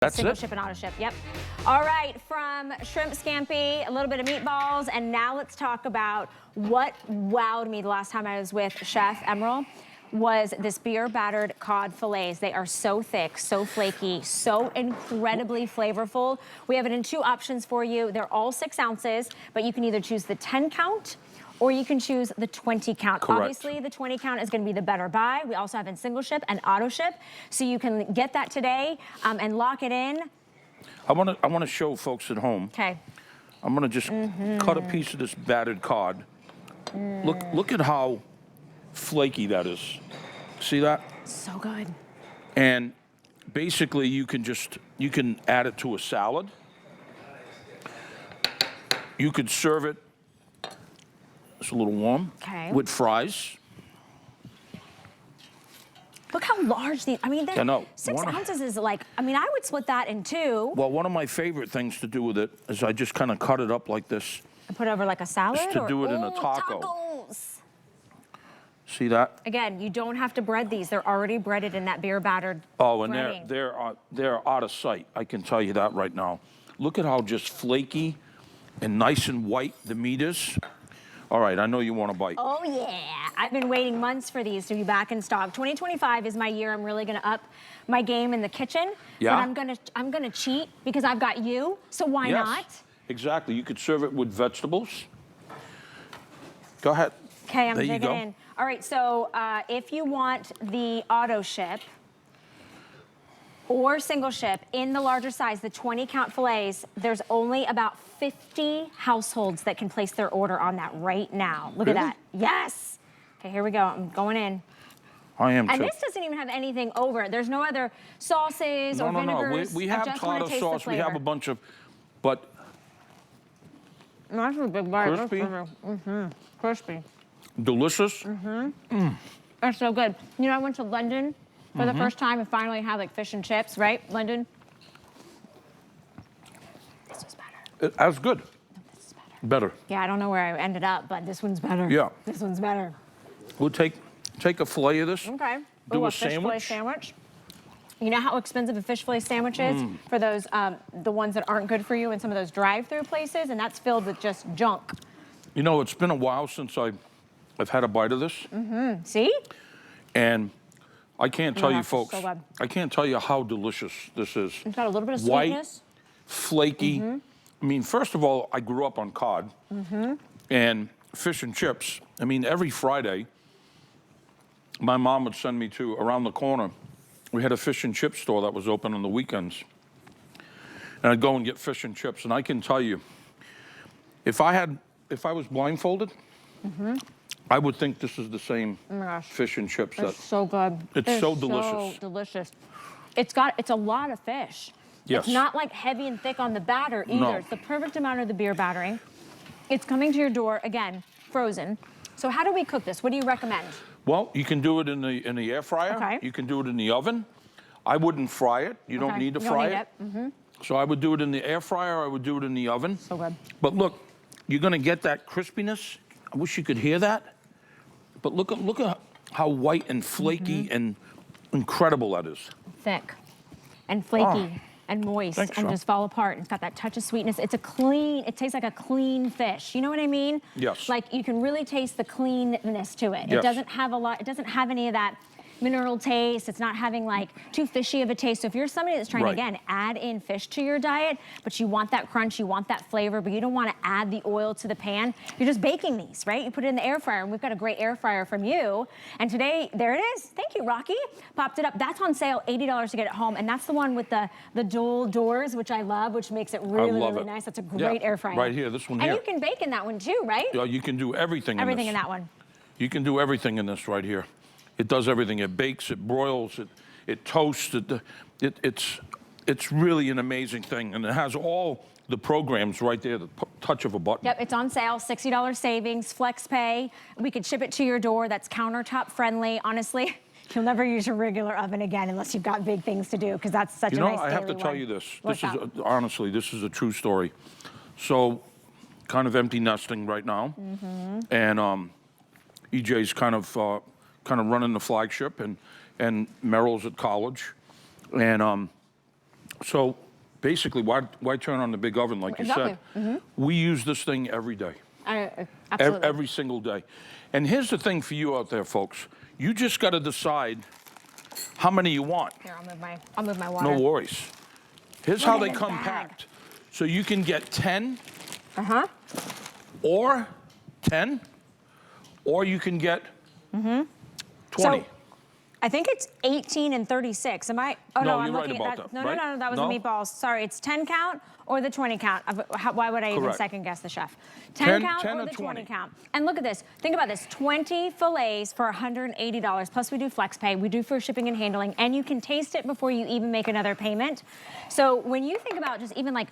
That's Single it? ship and auto ship, yep. All right, from shrimp scampi, a little bit of meatballs, and now let's talk about what wowed me the last time I was with Chef Emeril was this beer battered cod fillets. They are so thick, so flaky, so incredibly flavorful. We have it in 2 options for you. They're all 6 ounces, but you can either choose the 10 count or you can choose the 20 count. Correct. Obviously, the 20 count is gonna be the better buy. We also have in single ship and auto ship, so you can get that today and lock it in. I wanna show folks at home. Okay. I'm gonna just cut a piece of this battered cod. Look at how flaky that is. See that? So good. And basically you can add it to a salad. You could serve it, it's a little warm, Okay. with fries. Look how large these, I mean, I know. 6 ounces is like, I mean, I would split that in 2. Well, one of my favorite things to do with it is I just kind of cut it up like this. And put over like a salad? Just to do it in a Ooh, taco. Tacos. See that? Again, you don't have to bread these. They're already breaded in that beer battered Oh, and breading. they're out of sight. I can tell you that right now. Look at how just flaky and nice and white the meat is. All right, I know you want a bite. Oh yeah, I've been waiting months for these to be back in stock. 2025 is my year. I'm really gonna up my game in the kitchen. Yeah. But I'm gonna cheat because I've got you. So why Yes, not? exactly. You could serve it with vegetables. Go ahead. Okay, I'm There you digging go. in. All right, so if you want the auto ship or single ship in the larger size, the 20 count fillets, there's only about 50 households that can place their order on that right now. Look at Really? that. Yes. Okay, here we go. I'm going in. I am And too. this doesn't even have anything over it. There's no other sauces or No. vinegars. We I have just wanna tartar taste the sauce. We have flavor. a bunch of, but No, that's a big bite. Crispy? Crispy. delicious. They're so good. You know, I went to London for Mm-hmm. the first time and finally had like fish and chips, right? London. This was better. That's good. This is better. Better. Yeah, I don't know where I ended up, but this one's better. Yeah. This one's better. We'll take a fillet of this. Okay. Do Ooh, a fish fillet sandwich. sandwich. You know how expensive a fish fillet sandwich is for those, the ones that aren't good for you in some of those drive-through places, and that's filled with just junk. You know, it's been a while since I've had a bite of this, See? and I can't tell you, gosh, it's folks. so good. I can't tell you how delicious this is. It's got a little bit of White, sweetness. flaky. I mean, first of all, I grew up on cod and fish and chips. I mean, every Friday, my mom would send me to around the corner. We had a fish and chip store that was open on the weekends. And I'd go and get fish and chips. And I can tell you, if I was blindfolded, I would think this is the same Oh my gosh. fish and chips. It's so good. It's so delicious. So delicious. It's a lot of fish. Yes. It's not like heavy and thick on the batter either. No. It's the perfect amount of the beer battering. It's coming to your door, again, frozen. So how do we cook this? What do you recommend? Well, you can do it in the air fryer. Okay. You can do it in the oven. I wouldn't fry it. You don't Okay. need to You don't fry need it. So I would do it in the air fryer. I would do it in the oven. So good. But look, you're gonna get that crispiness. I wish you could hear that. But look at how white and flaky and incredible that is. Thick and flaky and moist Thanks, and Sean. just fall apart. It's got that touch of sweetness. It tastes like a clean fish. You know what I mean? Yes. Like you can really taste the cleanness to it. It Yes. doesn't have any of that mineral taste. It's not having like too fishy of a taste. So if you're somebody that's trying Right. to, again, add in fish to your diet, but you want that crunch, you want that flavor, but you don't want to add the oil to the pan, you're just baking these, right? You put it in the air fryer, and we've got a great air fryer from you. And today, there it is. Thank you, Rocky. Popped it up. That's on sale, $80 to get it home. And that's the one with the dual doors, which I love, which makes it really, love really it. nice. That's a Yeah, great air fryer. right here, this one and here. you can bake in that one too, right? Yeah, you can do everything Everything in in this. that one. You can do everything in this right here. It does everything. It bakes, it broils, it toasts. It's really an amazing thing. And it has all the programs right there, the touch of a button. Yep, it's on sale, $60 savings, flex pay. We could ship it to your door. That's countertop friendly. Honestly, you'll never use your regular oven again unless you've got big things to do, because that's such You a know, nice I have to daily tell one. you this. What's This is, up? honestly, this is a true story. So, kind of empty nesting right now. And EJ's kind of running the flagship, and Meryl's at college. And So basically, why turn on the big oven like you said? We use this thing every day. Absolutely. Every single day. And here's the thing for you out there, folks. You just got to decide how many you want. Here, I'll move my water. No worries. Here's how they come packed. So you can get 10, or 10, or you can get 20. So, I think it's 18 and 36. Am I? Oh no, I'm you're looking right at about that. that. No, that was No? the meatballs. Sorry, it's 10 count or the 20 count. Why would I even Correct. second guess the chef? 10 count 10 or or the 20 20 count. And look at this. Think about this. 20 fillets for $180. Plus we do flex pay. We do for shipping and handling. And you can taste it before you even make another payment. So when you think about just even like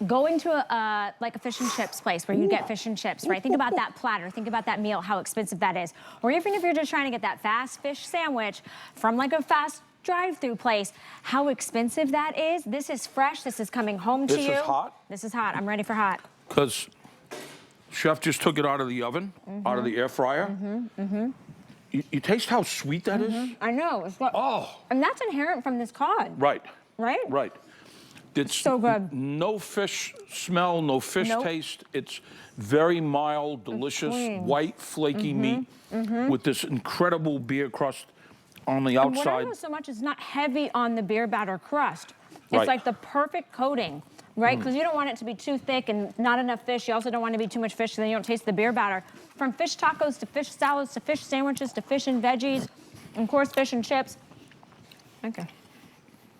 going to a fish and chips place where you get fish and chips, right? Think about that platter. Think about that meal, how expensive that is. Or even if you're just trying to get that fast fish sandwich from like a fast drive-through place, how expensive that is. This is fresh. This is coming home to you. This is hot? This is hot. I'm ready for hot. Because chef just took it out of the oven, out of the air fryer. You taste how sweet that is? I know. It's got, Oh. and that's inherent from this cod. Right. Right? Right. It's so good. No fish smell, no fish Nope. taste. It's very mild, delicious, white, flaky meat with this incredible beer crust on the And what I outside. love so much is not heavy on the beer batter crust. It's Right. like the perfect coating, right? Because you don't want it to be too thick and not enough fish. You also don't want to be too much fish so then you don't taste the beer batter. From fish tacos to fish salads to fish sandwiches to fish and veggies, and of course fish and chips. Thank you.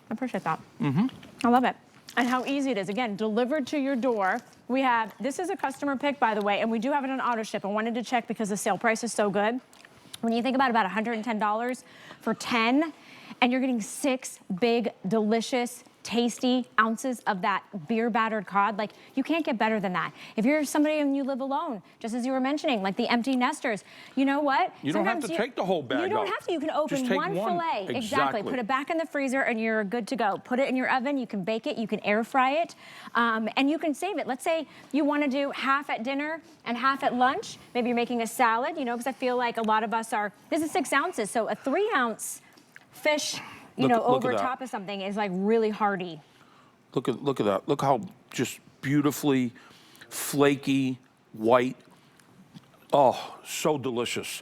I appreciate that. I love it. And how easy it is. Again, delivered to your door. We have, this is a customer pick, by the way, and we do have it on auto ship. I wanted to check because the sale price is so good. When you think about $110 for 10, and you're getting 6 big, delicious, tasty ounces of that beer battered cod, like you can't get better than that. If you're somebody and you live alone, just as you were mentioning, like the empty nesters, you know what? You don't have to take the whole bag You don't out. have to. You can open Just take one one. fillet. Exactly. Put it back in the freezer and you're good to go. Put it in your oven. You can bake it. You can air fry it. And you can save it. Let's say you want to do half at dinner and half at lunch. Maybe you're making a salad, you know, because I feel like a lot of us are, this is 6 ounces. So a 3-ounce fish, you know, look over at that. top of something is like really hearty. Look at that. Look how just beautifully flaky, white. Oh, so delicious.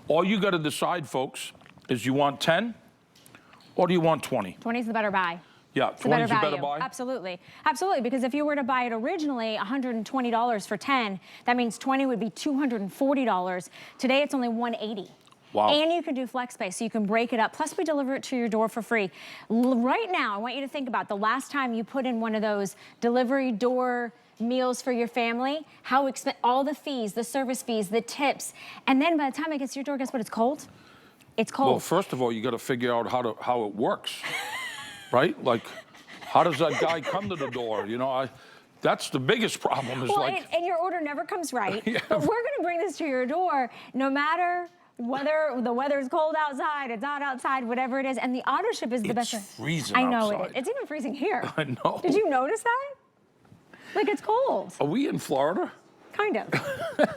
All you got to decide, folks, is you want 10 or do you want 20? 20 is the better buy. Yeah, It's a better 20 is a better value. buy. Absolutely. Absolutely, because if you were to buy it originally $120 for 10, that means 20 would be $240. Today it's only $180. Wow. And you can do flex pay, so you can break it up. Plus, we deliver it to your door for free. Right now, I want you to think about the last time you put in one of those delivery door meals for your family, how all the fees, the service fees, the tips, and then by the time it gets to your door, guess what? It's cold. It's cold. Well, first of all, you got to figure out how it works, right? Like, how does that guy come to the door? You know, that's the biggest problem. Is well, like, and your order never comes right. Yeah. But we're going to bring this to your door, no matter whether the weather's cold outside, it's hot outside, whatever it is, and the auto ship is the best. It's freezing I know outside. it's even freezing here. I know. Did you notice that? Like it's cold. Are we in Florida? Kind of.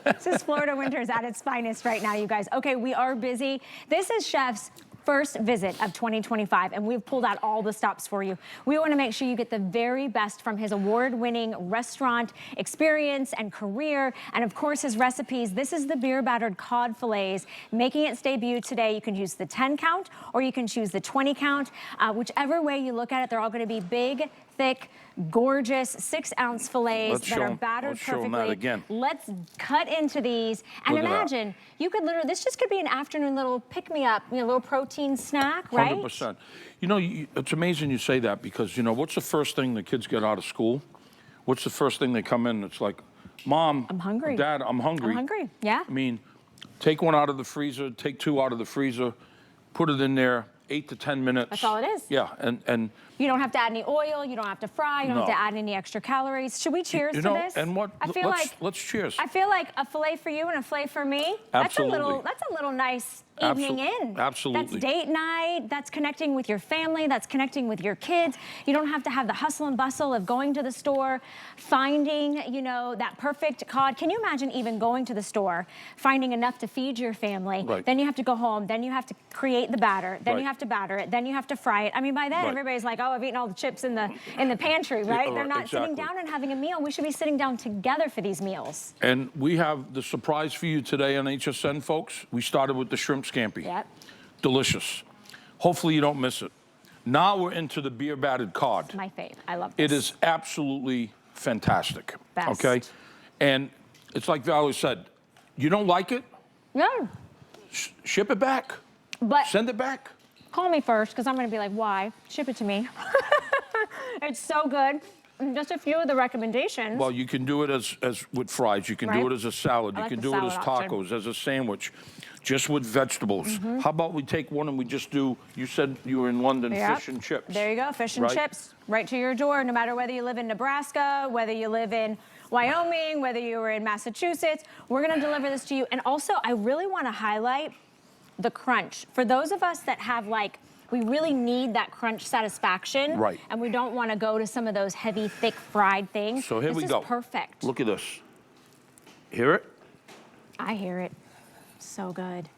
This is Florida winters at its finest right now, you guys. Okay, we are busy. This is Chef's first visit of 2025, and we've pulled out all the stops for you. We want to make sure you get the very best from his award-winning restaurant experience and career, and of course his recipes. This is the beer battered cod fillets, making its debut today. You can use the 10 count or you can choose the 20 count. Whichever way you look at it, they're all going to be big, thick, gorgeous 6-ounce fillets that are battered let's show perfectly. 'em that again. Let's cut into these and Look at that. imagine you could literally, this just could be an afternoon little pick-me-up, you know, little protein snack, right? 100%. You know, it's amazing you say that because, you know, what's the first thing the kids get out of school? What's the first thing they come in? It's like, Mom, I'm hungry. Dad, I'm hungry. I'm hungry, yeah. I mean, take one out of the freezer, take 2 out of the freezer, put it in there, 8 to 10 minutes. That's all it is. Yeah, and You don't have to add any oil, you don't have to fry, you don't have No. to add any extra calories. Should we cheers you to know, this? and what? I feel let's cheers. I feel like a fillet for you and a fillet for me. Absolutely. That's a little nice evening in. Absolutely. That's date night. That's connecting with your family. That's connecting with your kids. You don't have to have the hustle and bustle of going to the store, finding, you know, that perfect cod. Can you imagine even going to the store, finding enough to feed your family? Right. Then you have to go home. Then you have to create the batter. Then you Right. have have to batter it, then you have to fry it. I mean, by then Right. everybody's like, oh, I've eaten all the chips in the pantry, right? They're not sitting exactly. down and having a meal. We should be sitting down together for these meals. And we have the surprise for you today on HSN, folks. We started with the shrimp scampi. Yep. Delicious. Hopefully you don't miss it. Now we're into the beer battered cod. My fave. I love this. It is absolutely fantastic. Best. Okay? And it's like Valerie said, you don't like it? Yeah. Ship it back. But Send it back. call me first, because I'm going to be like, why? Ship it to me. It's so good. And just a few of the recommendations. Well, you can do it as with fries. You can do Right. it as a salad. I You like can the do it as salad option. tacos, as a sandwich, just with vegetables. Mm-hmm. How about we take one and we just do, you said you were in London, Yep. fish and chips. There you go, fish and Right? chips, right to your door, no matter whether you live in Nebraska, whether you live in Wyoming, whether you were in Massachusetts, we're gonna deliver this to you. And also, I really wanna highlight the crunch. For those of us that have we really need that crunch satisfaction. Right. And we don't wanna go to some of those heavy, thick fried things. So here we go. This is perfect. Look at this. Hear it? I hear it. So good.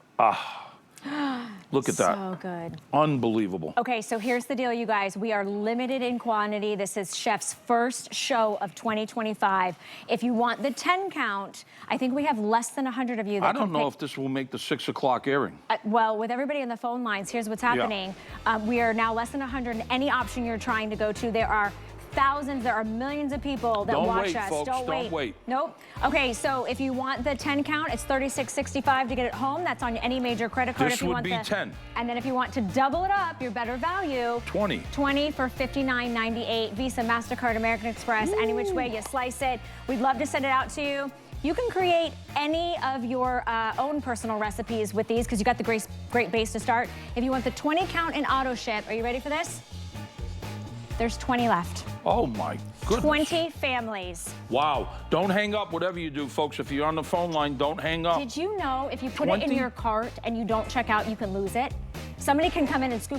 Look at that. So good. Unbelievable. Okay, so here's the deal, you guys. We are limited in quantity. This is Chef's first show of 2025. If you want the 10 count, I think we have less than 100 of you that I don't can know pick. if this will make the 6 o'clock airing. Well, with everybody in the phone lines, here's what's happening. We are now less than 100. Any option you're trying to go to, there are thousands, there are millions of people that Don't watch wait, us. folks, Don't don't wait. Nope. Okay, so if you want the 10 count, it's $36.65 to get it home. That's on any major credit card. This if you would want be the 10. And then if you want to double it up, your better value. 20. 20 for $59.98. Visa, MasterCard, American Express, any which way you slice it. We'd love to send it out to you. You can create any of your own personal recipes with these because you got the great base to start. If you want the 20 count in auto ship, are you ready for this? There's 20 left. Oh my goodness. 20 families. Wow. Don't hang up, whatever you do, folks. If you're on the phone line, don't hang up. Did you know if you put it in 20? your cart and you don't check out, you can lose it? Somebody can come in and scoop